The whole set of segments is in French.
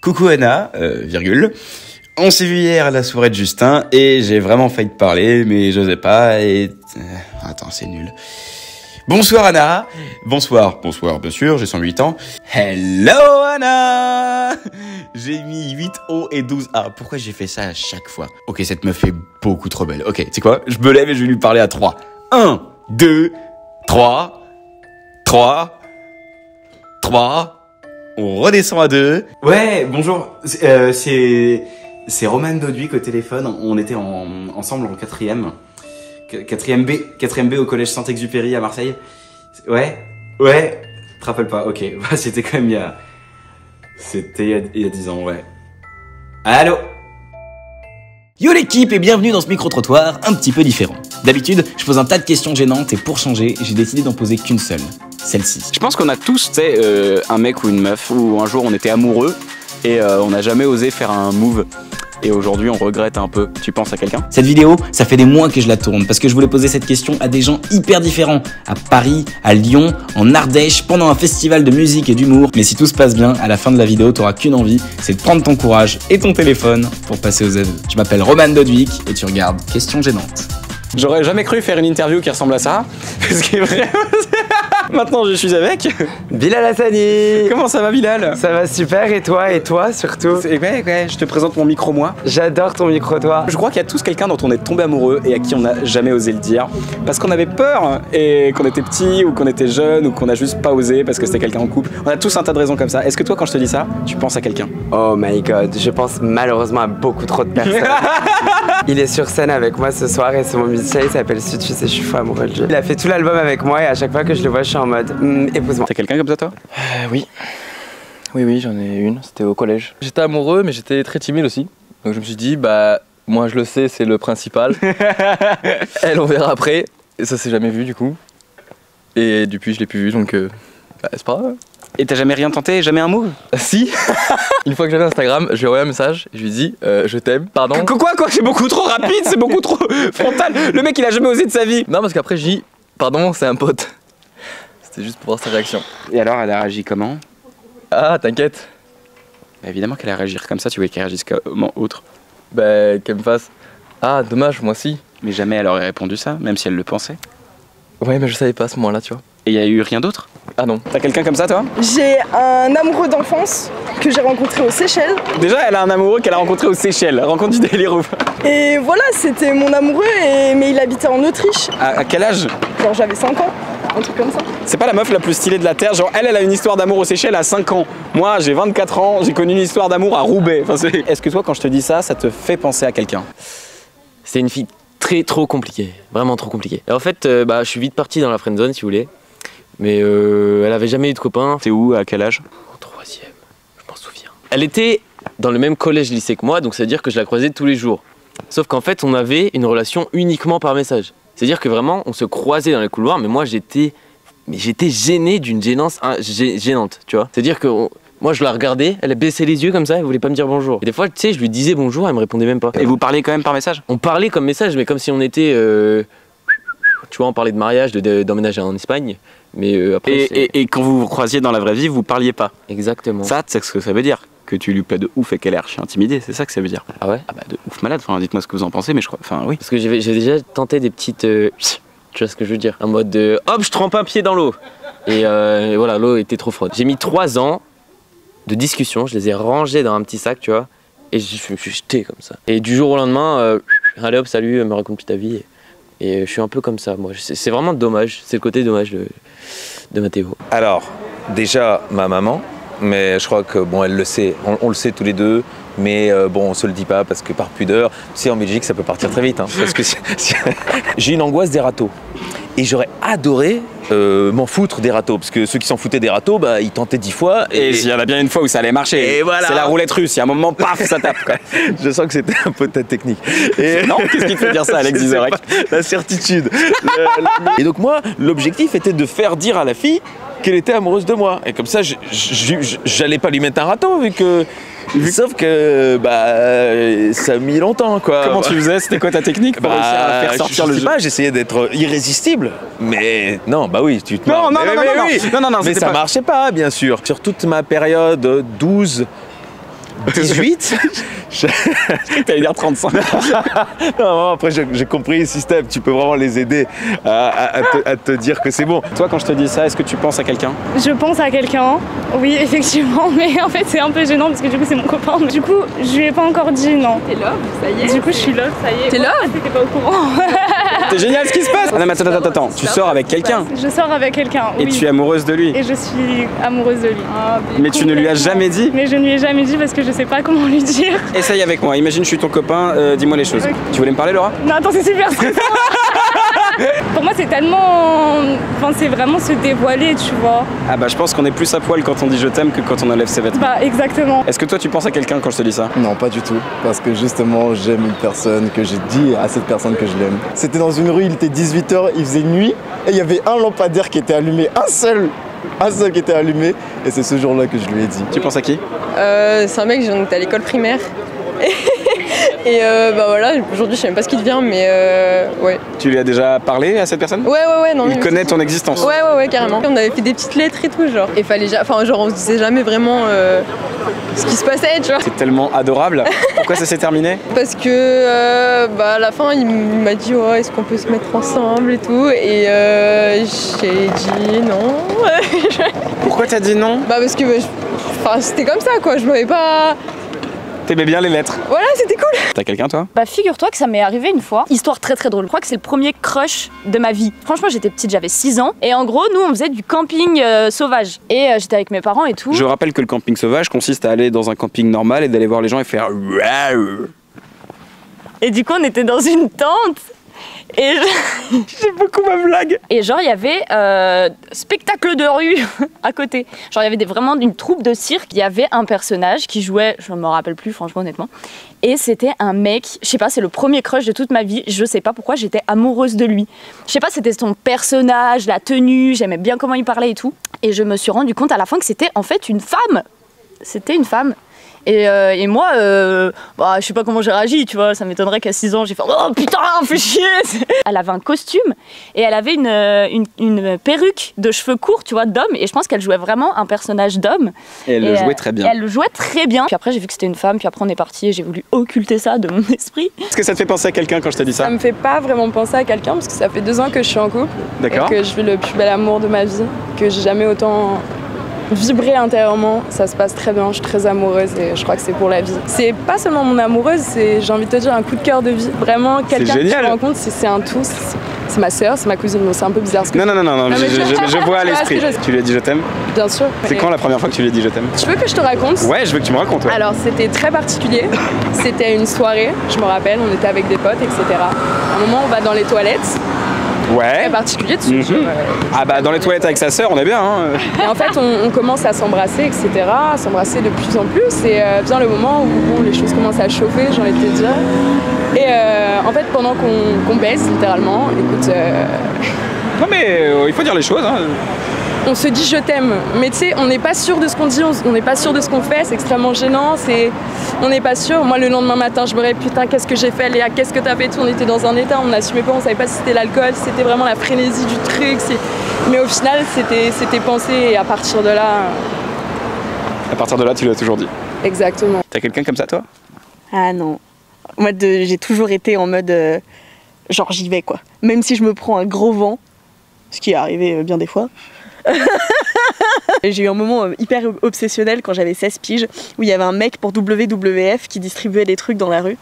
Coucou Anna, virgule. On s'est vu hier à la soirée de Justin et j'ai vraiment failli te parler, mais j'osais pas et... Attends, c'est nul. Bonsoir Anna. Bonsoir bien sûr, j'ai 108 ans. Hello Anna. J'ai mis 8 O et 12 A. Pourquoi j'ai fait ça à chaque fois? Ok, cette meuf est beaucoup trop belle. Ok, tu sais quoi? Je me lève et je vais lui parler à 3. 1, 2, 3. 3. On redescend à 2. Ouais, bonjour. C'est Roman Doduic au téléphone. On était ensemble en 4ème. 4ème B au collège Saint-Exupéry à Marseille. Ouais. Te rappelles pas, ok. Bah, c'était quand même C'était il y a 10 ans, ouais. Allô? Yo l'équipe et bienvenue dans ce micro-trottoir un petit peu différent. D'habitude, je pose un tas de questions gênantes et pour changer, j'ai décidé d'en poser qu'une seule. Celle-ci. Je pense qu'on a tous, tu sais, un mec ou une meuf où un jour on était amoureux et on n'a jamais osé faire un move. Et aujourd'hui on regrette un peu. Tu penses à quelqu'un? Cette vidéo, ça fait des mois que je la tourne parce que je voulais poser cette question à des gens hyper différents. À Paris, à Lyon, en Ardèche, pendant un festival de musique et d'humour. Mais si tout se passe bien, à la fin de la vidéo, t'auras qu'une envie, c'est de prendre ton courage et ton téléphone pour passer aux aveux. Je m'appelle Roman Doduic et tu regardes Question Gênante. J'aurais jamais cru faire une interview qui ressemble à ça. Parce que vraiment... Maintenant je suis avec Bilal Hassani. Comment ça va Bilal? Ça va super et toi surtout? Ouais, je te présente mon micro moi. J'adore ton micro toi. Je crois qu'il y a tous quelqu'un dont on est tombé amoureux et à qui on n'a jamais osé le dire. Parce qu'on avait peur et qu'on était petit ou qu'on était jeune ou qu'on a juste pas osé parce que c'était quelqu'un en couple. On a tous un tas de raisons comme ça. Est-ce que toi quand je te dis ça, tu penses à quelqu'un? Oh my god, je pense malheureusement à beaucoup trop de personnes. Il est sur scène avec moi ce soir et c'est mon musicien, il s'appelle Sud, tu sais, je suis fou amoureux de lui. Il a fait tout l'album avec moi et à chaque fois que je le vois, je suis en mode épouse-moi. T'as quelqu'un comme ça toi? Oui, j'en ai une, c'était au collège. J'étais amoureux mais j'étais très timide aussi. Donc je me suis dit, bah moi je le sais, c'est le principal. Elle on verra après. Et ça s'est jamais vu du coup. Et depuis je l'ai plus vu donc c'est pas grave. Et t'as jamais rien tenté, jamais un move? Si. Une fois que j'avais Instagram, je lui ai envoyé un message, je lui ai dit je t'aime, pardon. Quoi? C'est beaucoup trop rapide, c'est beaucoup trop frontal. Le mec il a jamais osé de sa vie. Non parce qu'après je dis pardon, c'est un pote. C'était juste pour voir sa réaction. Et alors elle a réagi comment? Ah t'inquiète. Bah, évidemment qu'elle a réagi comme ça, tu voulais qu'elle réagisse comment autre? Bah qu'elle me fasse ah dommage moi si. Mais jamais elle aurait répondu ça, même si elle le pensait. Ouais mais je savais pas à ce moment-là tu vois. Et il y a eu rien d'autre? Ah non. T'as quelqu'un comme ça toi? J'ai un amoureux d'enfance que j'ai rencontré aux Seychelles. Déjà elle a un amoureux qu'elle a rencontré aux Seychelles, rencontre du délire ou pas? Et voilà, c'était mon amoureux, mais il habitait en Autriche. À quel âge? Genre j'avais 5 ans, un truc comme ça. C'est pas la meuf la plus stylée de la Terre, genre elle a une histoire d'amour aux Seychelles à 5 ans. Moi j'ai 24 ans, j'ai connu une histoire d'amour à Roubaix. Enfin, est-ce que toi quand je te dis ça, ça te fait penser à quelqu'un? C'était une fille trop compliquée, vraiment trop compliquée. Et en fait, je suis vite parti dans la friendzone si vous voulez. Mais elle avait jamais eu de copain. T'es où? À quel âge? En 3ème, je m'en souviens. Elle était dans le même collège-lycée que moi, donc ça veut dire que je la croisais tous les jours. Sauf qu'en fait, on avait une relation uniquement par message. C'est-à-dire que vraiment, on se croisait dans les couloirs, mais moi j'étais gêné d'une gênance gênante, tu vois. C'est-à-dire que moi je la regardais, elle baissait les yeux comme ça, elle voulait pas me dire bonjour. Et des fois, tu sais, je lui disais bonjour, elle me répondait même pas. Et vous parlez quand même par message? On parlait comme message, mais comme si on était... tu vois, on parlait de mariage, d'emménager en Espagne. Mais après, et quand vous vous croisiez dans la vraie vie, vous parliez pas? Exactement. Ça, tu sais ce que ça veut dire? Que tu lui plais de ouf et qu'elle est archi intimidée, c'est ça que ça veut dire? Ah ouais? Ah bah de ouf malade, enfin dites-moi ce que vous en pensez, mais je crois, enfin oui. Parce que j'ai déjà tenté des petites... tu vois ce que je veux dire? En mode hop, je trempe un pied dans l'eau. Et voilà, l'eau était trop froide. J'ai mis 3 ans de discussion, je les ai rangés dans un petit sac, tu vois. Et je me suis jeté comme ça. Et du jour au lendemain, allez hop, salut, me raconte plus ta vie. Et je suis un peu comme ça, moi. C'est vraiment dommage, c'est le côté dommage de Mathéo. Alors, déjà, ma maman, mais je crois que, bon, elle le sait, on le sait tous les deux, mais bon, on se le dit pas parce que par pudeur, tu sais, en Belgique, ça peut partir très vite, hein, parce que j'ai une angoisse des râteaux. Et j'aurais adoré m'en foutre des râteaux, parce que ceux qui s'en foutaient des râteaux, bah, ils tentaient 10 fois. Et il y en a bien une fois où ça allait marcher. Et voilà. C'est la roulette russe, il y a un moment, paf, ça tape, quoi. Je sens que c'était un peu ta technique. Et non, qu'est-ce qui te fait dire ça, Alex Vizorek? La certitude. Et donc moi, l'objectif était de faire dire à la fille qu'elle était amoureuse de moi. Et comme ça, j'allais pas lui mettre un râteau, vu que... Sauf que bah ça a mis longtemps quoi. Comment tu faisais? C'était quoi ta technique pour réussir à faire sortir le jeu? Je sais pas, j'essayais d'être irrésistible. Mais non, bah oui, tu te marres. Non, mais ça marchait pas bien sûr. Sur toute ma période 12 18? Je crois que t'allais dire 35. Non, après j'ai compris le système, tu peux vraiment les aider à te dire que c'est bon. Toi, quand je te dis ça, est-ce que tu penses à quelqu'un? Je pense à quelqu'un, oui, effectivement, mais en fait, c'est un peu gênant parce que du coup, c'est mon copain. Du coup, je lui ai pas encore dit non. T'es love, ça y est. Du coup, je suis love, ça y est. T'es love? T'étais pas au courant. C'est génial ce qui se passe! Ah non, mais attends, tu sors avec quelqu'un Je sors avec quelqu'un, et oui. tu es amoureuse de lui. Et je suis amoureuse de lui. Mais tu ne lui as jamais dit? Mais je ne lui ai jamais dit parce que je sais pas comment lui dire. Essaye avec moi, imagine je suis ton copain, dis-moi les choses. Ok. Tu voulais me parler, Laura? Non, attends, c'est super stressant. Pour moi, c'est tellement... Enfin, c'est vraiment se dévoiler, tu vois. Ah bah je pense qu'on est plus à poil quand on dit je t'aime que quand on enlève ses vêtements. Bah, exactement. Est-ce que toi tu penses à quelqu'un quand je te dis ça? Non, pas du tout. Parce que justement, j'aime une personne, que j'ai dit à cette personne que je l'aime. C'était dans une rue, il était 18h, il faisait nuit, et il y avait un lampadaire qui était allumé, un seul qui était allumé, et c'est ce jour-là que je lui ai dit. Tu penses à qui? C'est un mec, j'étais à l'école primaire. Et bah voilà, aujourd'hui je sais même pas ce qu'il devient, mais ouais. Tu lui as déjà parlé à cette personne? Ouais, non. Il connaît ton existence? Ouais, carrément. On avait fait des petites lettres et tout, genre. Et fallait enfin, genre, on se disait jamais vraiment ce qui se passait, tu vois. C'est tellement adorable. Pourquoi ça s'est terminé? Parce que bah, à la fin, il m'a dit ouais, est-ce qu'on peut se mettre ensemble et tout. Et j'ai dit non. Pourquoi t'as dit non? Bah, parce que enfin, c'était comme ça, quoi. Je m'avais pas. T'aimais bien les lettres? Voilà, c'était cool. T'as quelqu'un, toi? Bah figure-toi que ça m'est arrivé une fois. Histoire très très drôle. Je crois que c'est le premier crush de ma vie. Franchement, j'étais petite, j'avais 6 ans. Et en gros, nous, on faisait du camping sauvage. Et j'étais avec mes parents et tout. Je rappelle que le camping sauvage consiste à aller dans un camping normal et d'aller voir les gens et faire... Et du coup, on était dans une tente. Et J'aime beaucoup ma blague. Et genre, il y avait spectacle de rue à côté. Genre, il y avait vraiment une troupe de cirque. Il y avait un personnage qui jouait, je ne me rappelle plus, franchement, honnêtement. Et c'était un mec, je sais pas, c'est le premier crush de toute ma vie. Je sais pas pourquoi j'étais amoureuse de lui. Je sais pas, c'était son personnage, la tenue, j'aimais bien comment il parlait et tout. Et je me suis rendu compte à la fin que c'était en fait une femme. C'était une femme. Et moi, bah, je sais pas comment j'ai réagi, tu vois, ça m'étonnerait qu'à 6 ans, j'ai fait « Oh putain, fais chier !» Elle avait un costume et elle avait une perruque de cheveux courts, tu vois, d'homme, et je pense qu'elle jouait vraiment un personnage d'homme. Et elle le jouait très bien. Elle le jouait très bien. Puis après, j'ai vu que c'était une femme, puis après, on est parti et j'ai voulu occulter ça de mon esprit. Est-ce que ça te fait penser à quelqu'un quand je te dis ça? Ça me fait pas vraiment penser à quelqu'un parce que ça fait 2 ans que je suis en couple. D'accord. Et que je vis le plus bel amour de ma vie, que j'ai jamais autant vibrer intérieurement, ça se passe très bien, je suis très amoureuse et je crois que c'est pour la vie. C'est pas seulement mon amoureuse, c'est, j'ai envie de te dire, un coup de cœur de vie. Vraiment, quelqu'un que je rencontre, c'est un tout. C'est ma sœur, c'est ma cousine, donc c'est un peu bizarre ce que Non, je vois à l'esprit. Tu lui as dit je t'aime? Bien sûr. C'est quand la première fois que tu lui as dit je t'aime? Tu veux que je te raconte? Ouais, je veux que tu me racontes. Ouais. Alors, c'était très particulier. C'était une soirée, je me rappelle, on était avec des potes, etc. À un moment, on va dans les toilettes. Ouais. Très particulier dessus. Ah bah dans les toilettes avec sa sœur, on est bien. Hein. Et en fait, on commence à s'embrasser, etc. À s'embrasser de plus en plus. Et vient le moment où bon, les choses commencent à chauffer, j'ai envie de te dire. Et en fait, pendant qu'on baise, littéralement, écoute... Non mais il faut dire les choses. Hein. On se dit je t'aime, mais tu sais, on n'est pas sûr de ce qu'on dit, on n'est pas sûr de ce qu'on fait, c'est extrêmement gênant, on n'est pas sûr. Moi, le lendemain matin, je me réveille, putain, qu'est-ce que j'ai fait, Léa, qu'est-ce que t'as fait, tout. On était dans un état, on n'assumait pas, on savait pas si c'était l'alcool, si c'était vraiment la frénésie du truc, mais au final, c'était pensé, et à partir de là... À partir de là, tu l'as toujours dit. Exactement. T'as quelqu'un comme ça, toi? Ah non. Moi, j'ai toujours été en mode... genre, j'y vais, quoi. Même si je me prends un gros vent, ce qui est arrivé bien des fois... J'ai eu un moment hyper obsessionnel quand j'avais 16 piges où il y avait un mec pour WWF qui distribuait des trucs dans la rue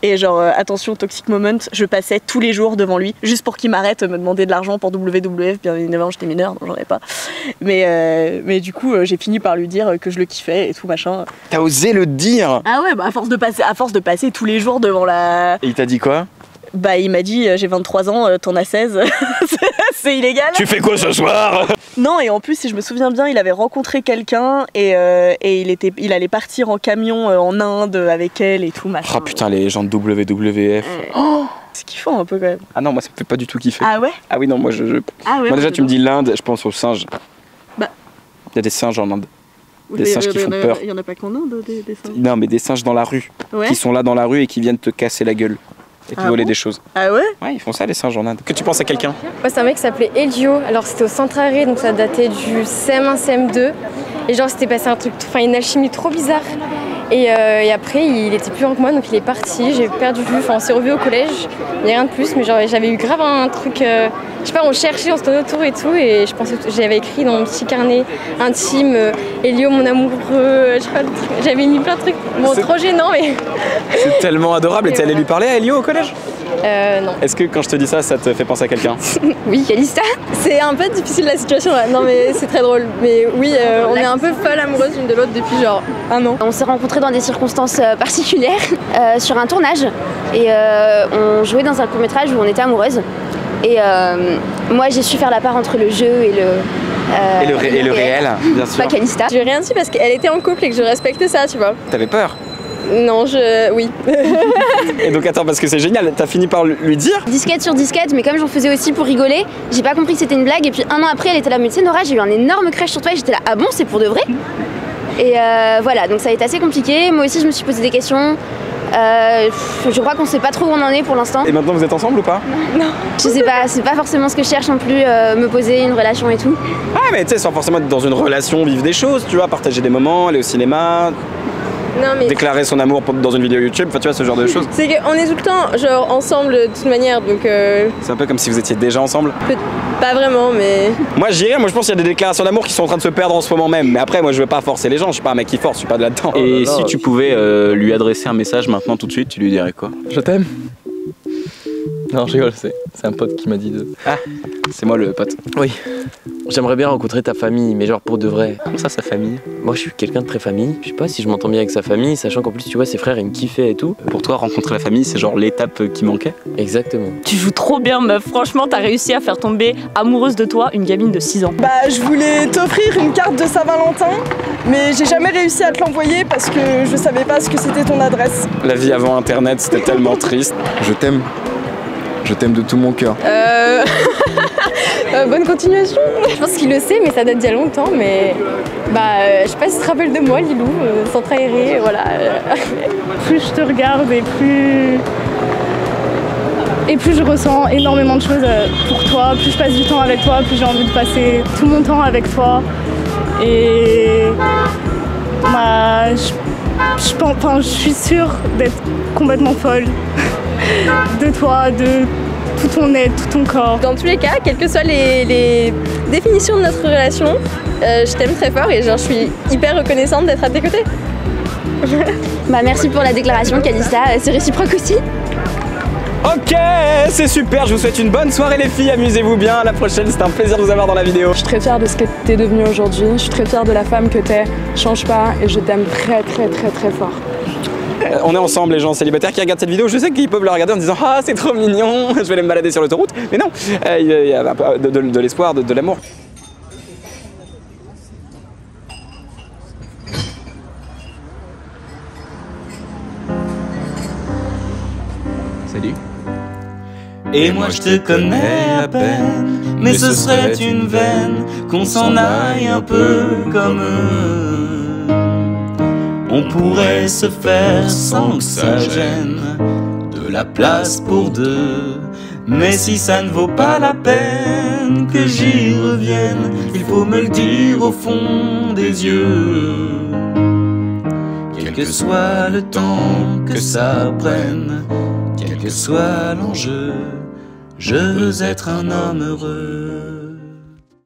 et genre attention toxic moment, je passais tous les jours devant lui juste pour qu'il m'arrête me demander de l'argent pour WWF. Bien évidemment j'étais mineure donc j'en ai pas, mais du coup j'ai fini par lui dire que je le kiffais et tout machin. T'as osé le dire? Ah ouais, bah à force de passer tous les jours devant la... Et il t'a dit quoi? Bah il m'a dit j'ai 23 ans, t'en as 16, c'est illégal. Tu fais quoi ce soir? Non, et en plus si je me souviens bien il avait rencontré quelqu'un et il allait partir en camion en Inde avec elle et tout machin. Oh putain les gens de WWF. Oh, c'est kiffant un peu quand même. Ah non moi ça me fait pas du tout kiffer. Ah ouais? Ah oui non moi Ah ouais, moi déjà tu me dis l'Inde, je pense aux singes. Bah. Il y a des singes en Inde. Des singes qui font peur. Il y en a pas qu'en Inde des singes. Non mais des singes dans la rue. Ouais. Qui sont là dans la rue et qui viennent te casser la gueule. Et qui voler des choses. Ah ouais? Ouais, ils font ça les singes en Inde. Que tu penses à quelqu'un? Ouais, c'est un mec qui s'appelait Elio. Alors c'était au centre arrêt, donc ça datait du CM1, CM2. Et genre c'était passé un truc, enfin une alchimie trop bizarre. Et après, il était plus grand que moi, donc il est parti. J'ai perdu vue. Enfin, on s'est revus au collège. Il n'y a rien de plus, mais genre, j'avais eu grave un truc. Je sais pas, on cherchait, on se tournait autour et tout. Et je pensais, j'avais écrit dans mon petit carnet intime Elio, mon amoureux. Je sais pas, j'avais mis plein de trucs. Bon, trop gênant, mais. C'est tellement adorable. Et t'es allée lui parler à Elio au collège? Non. Est-ce que quand je te dis ça, ça te fait penser à quelqu'un? Oui, Calista. C'est un peu difficile la situation là. Non mais c'est très drôle. Mais oui, on est un peu folles amoureuses l'une de l'autre depuis genre 1 an. On s'est rencontrés dans des circonstances particulières sur un tournage et on jouait dans un court-métrage où on était amoureuses. Et moi j'ai su faire la part entre le jeu et le réel, bien sûr. Pas Calista. J'ai rien dit parce qu'elle était en couple et que je respectais ça, tu vois. T'avais peur? Non, oui. Et donc attends, parce que c'est génial, t'as fini par lui dire? Disquette sur disquette, mais comme j'en faisais aussi pour rigoler, j'ai pas compris que c'était une blague. Et puis 1 an après, elle était là, mais tu sais Nora, j'ai eu un énorme crush sur toi. Et j'étais là, ah bon, c'est pour de vrai? Et voilà, donc ça a été assez compliqué. Moi aussi, je me suis posé des questions. Je crois qu'on sait pas trop où on en est pour l'instant. Et maintenant, vous êtes ensemble ou pas? Non. Je sais pas, c'est pas forcément ce que je cherche non plus, me poser une relation et tout. Ah, mais tu sais, sans forcément être dans une relation, vivre des choses, tu vois, partager des moments, aller au cinéma. Non, mais déclarer son amour dans une vidéo YouTube, enfin tu vois ce genre de choses. C'est qu'on est tout le temps genre ensemble de toute manière, donc c'est un peu comme si vous étiez déjà ensemble. Pas vraiment, mais... Moi je dirais, moi je pense qu'il y a des déclarations d'amour qui sont en train de se perdre en ce moment même. Mais après moi je veux pas forcer les gens, je suis pas un mec qui force, je suis pas de là-dedans. Et si tu pouvais lui adresser un message maintenant tout de suite, tu lui dirais quoi? Je t'aime. Non, je rigole, c'est un pote qui m'a dit de... Ah, c'est moi le pote. Oui. J'aimerais bien rencontrer ta famille, mais genre pour de vrai. Comment ça, sa famille? Moi je suis quelqu'un de très famille. Je sais pas si je m'entends bien avec sa famille, sachant qu'en plus tu vois ses frères ils me kiffaient et tout. Pour toi, rencontrer la famille, c'est genre l'étape qui manquait? Exactement. Tu joues trop bien meuf, franchement t'as réussi à faire tomber amoureuse de toi une gamine de 6 ans. Bah je voulais t'offrir une carte de Saint-Valentin, mais j'ai jamais réussi à te l'envoyer parce que je savais pas ce que c'était ton adresse. La vie avant internet c'était tellement triste. Je t'aime. Je t'aime de tout mon cœur. Bonne continuation. Je pense qu'il le sait, mais ça date d'il y a longtemps. Mais je sais pas si tu te rappelles de moi, Lilou, centre aéré, voilà. Plus je te regarde et plus je ressens énormément de choses pour toi. Plus je passe du temps avec toi, plus j'ai envie de passer tout mon temps avec toi. Et je suis sûre d'être complètement folle de toi, de tout ton être, tout ton corps. Dans tous les cas, quelles que soient les définitions de notre relation, je t'aime très fort et genre je suis hyper reconnaissante d'être à tes côtés. Merci pour la déclaration, Calista, c'est réciproque aussi. Ok, c'est super, je vous souhaite une bonne soirée les filles, amusez-vous bien, à la prochaine, c'était un plaisir de vous avoir dans la vidéo. Je suis très fière de ce que t'es devenue aujourd'hui, je suis très fière de la femme que t'es, change pas et je t'aime très très très très fort. On est ensemble les gens célibataires qui regardent cette vidéo, je sais qu'ils peuvent la regarder en disant ah c'est trop mignon, je vais aller me balader sur l'autoroute, mais non, il y a un peu de l'espoir, de l'amour. Salut. Et moi je te connais à peine, mais ce serait une veine qu'on s'en aille un peu comme eux. On pourrait se faire sans que ça gêne, de la place pour deux. Mais si ça ne vaut pas la peine que j'y revienne, il faut me le dire au fond des yeux. Quel que soit le temps que ça prenne, quel que soit l'enjeu, je veux être un homme heureux.